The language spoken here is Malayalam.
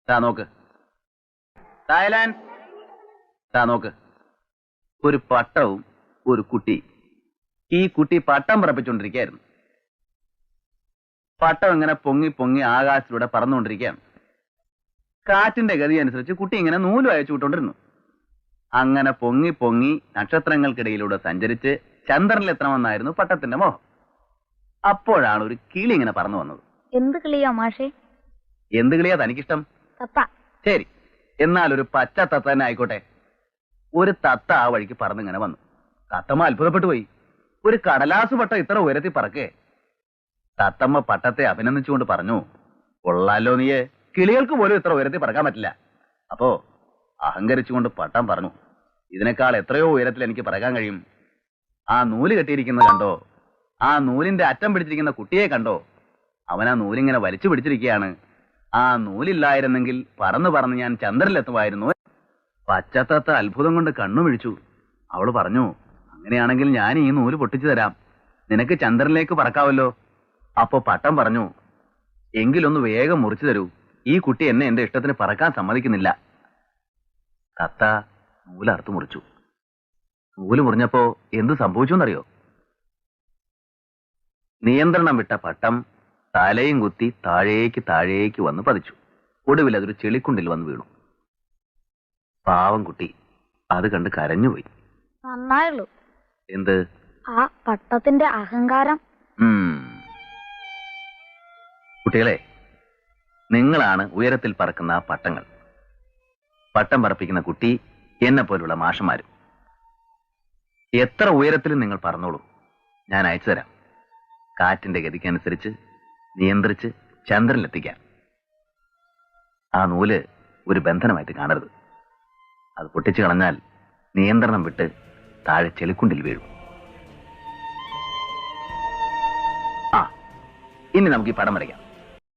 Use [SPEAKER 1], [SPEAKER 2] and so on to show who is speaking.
[SPEAKER 1] താ നോക്ക്, തായ്ലാൻഡ്, താ നോക്ക്. ഒരു പട്ടവും ഒരു കുട്ടി. ഈ കുട്ടി പട്ടം പറപ്പിച്ചുകൊണ്ടിരിക്കുകയായിരുന്നു. പട്ടം ഇങ്ങനെ പൊങ്ങി പൊങ്ങി ആകാശത്തിലൂടെ പറന്നുകൊണ്ടിരിക്കുകയാണ്. കാറ്റിന്റെ ഗതി അനുസരിച്ച് കുട്ടി ഇങ്ങനെ നൂല് അയച്ചു വിട്ടുകൊണ്ടിരുന്നു. അങ്ങനെ പൊങ്ങി പൊങ്ങി നക്ഷത്രങ്ങൾക്കിടയിലൂടെ സഞ്ചരിച്ച് ചന്ദ്രനിലെത്തണമെന്നായിരുന്നു പട്ടത്തിന്റെ മോഹം. അപ്പോഴാണ് ഒരു കിളി ഇങ്ങനെ പറന്നു വന്നത്.
[SPEAKER 2] എന്ത് കിളിയോ മാഷേ?
[SPEAKER 1] എന്ത് കിളിയാ തനിക്കിഷ്ടം?
[SPEAKER 2] തത്ത.
[SPEAKER 1] ശരി, എന്നാൽ ഒരു പച്ച തത്ത തന്നെ ആയിക്കോട്ടെ. ഒരു തത്ത ആ വഴിക്ക് പറന്നിങ്ങനെ വന്നു. തത്തമ്മ അത്ഭുതപ്പെട്ടു പോയി. ഒരു കടലാസ് പട്ടം ഇത്ര ഉയരത്തിൽ പറക്കേ. തത്തമ്മ പട്ടത്തെ അഭിനന്ദിച്ചുകൊണ്ട് പറഞ്ഞു, കൊള്ളാലോ നീയെ, കിളികൾക്ക് പോലും ഇത്ര ഉയരത്തിൽ പറക്കാൻ പറ്റില്ല. അപ്പോ അഹങ്കരിച്ചുകൊണ്ട് പട്ടം പറഞ്ഞു, ഇതിനേക്കാൾ എത്രയോ ഉയരത്തിൽ എനിക്ക് പറക്കാൻ കഴിയും. ആ നൂല് കെട്ടിയിരിക്കുന്നത് കണ്ടോ? ആ നൂലിന്റെ അറ്റം പിടിച്ചിരിക്കുന്ന കുട്ടിയെ കണ്ടോ? അവൻ ആ നൂലിങ്ങനെ വലിച്ചു പിടിച്ചിരിക്കുകയാണ്. ആ നൂലില്ലായിരുന്നെങ്കിൽ പറന്ന് പറന്ന് ഞാൻ ചന്ദ്രനിലെത്തുമായിരുന്നു. പച്ചത്തത്ത അത്ഭുതം കൊണ്ട് കണ്ണു മിഴിച്ചു. അവള് പറഞ്ഞു, അങ്ങനെയാണെങ്കിൽ ഞാൻ ഈ നൂല് പൊട്ടിച്ചു തരാം, നിനക്ക് ചന്ദ്രനിലേക്ക് പറക്കാവല്ലോ. അപ്പോ പട്ടം പറഞ്ഞു, എങ്കിലൊന്ന് വേഗം മുറിച്ചു തരൂ, ഈ കുട്ടി എന്നെ എന്റെ ഇഷ്ടത്തിന് പറക്കാൻ സമ്മതിക്കുന്നില്ല. തത്ത നൂലറുത്തു മുറിച്ചു. നൂല് മുറിഞ്ഞപ്പോ എന്തു സംഭവിച്ചെന്നറിയോ? നിയന്ത്രണം വിട്ട പട്ടം തലയും കുത്തി താഴേക്ക് താഴേക്ക് വന്ന് പതിച്ചു. ഒടുവിൽ അതൊരു ചെളിക്കുണ്ടിൽ വന്ന് വീണു. പാവം കുട്ടി അത് കണ്ട് കരഞ്ഞുപോയി.
[SPEAKER 2] നന്നായുള്ളൂ.
[SPEAKER 1] എന്ത്?
[SPEAKER 2] ആ പട്ടത്തിന്റെ അഹങ്കാരം.
[SPEAKER 1] കുട്ടികളെ, നിങ്ങളാണ് ഉയരത്തിൽ പറക്കുന്ന ആ പട്ടങ്ങൾ. പട്ടം പറപ്പിക്കുന്ന കുട്ടി എന്നെ പോലുള്ള മാഷന്മാരും. എത്ര ഉയരത്തിലും നിങ്ങൾ പറന്നോളൂ, ഞാൻ അയച്ചു തരാം. കാറ്റിന്റെ ഗതിക്കനുസരിച്ച് നിയന്ത്രിച്ച് ചന്ദ്രനിലെത്തിക്കാൻ. ആ നൂല് ഒരു ബന്ധനമായിട്ട് കാണരുത്. അത് പൊട്ടിച്ചു കളഞ്ഞാൽ നിയന്ത്രണം വിട്ട് താഴെ ചെളിക്കുണ്ടിൽ വീഴും. ഇനി നമുക്ക് ഈ പടം വരയ്ക്കാം.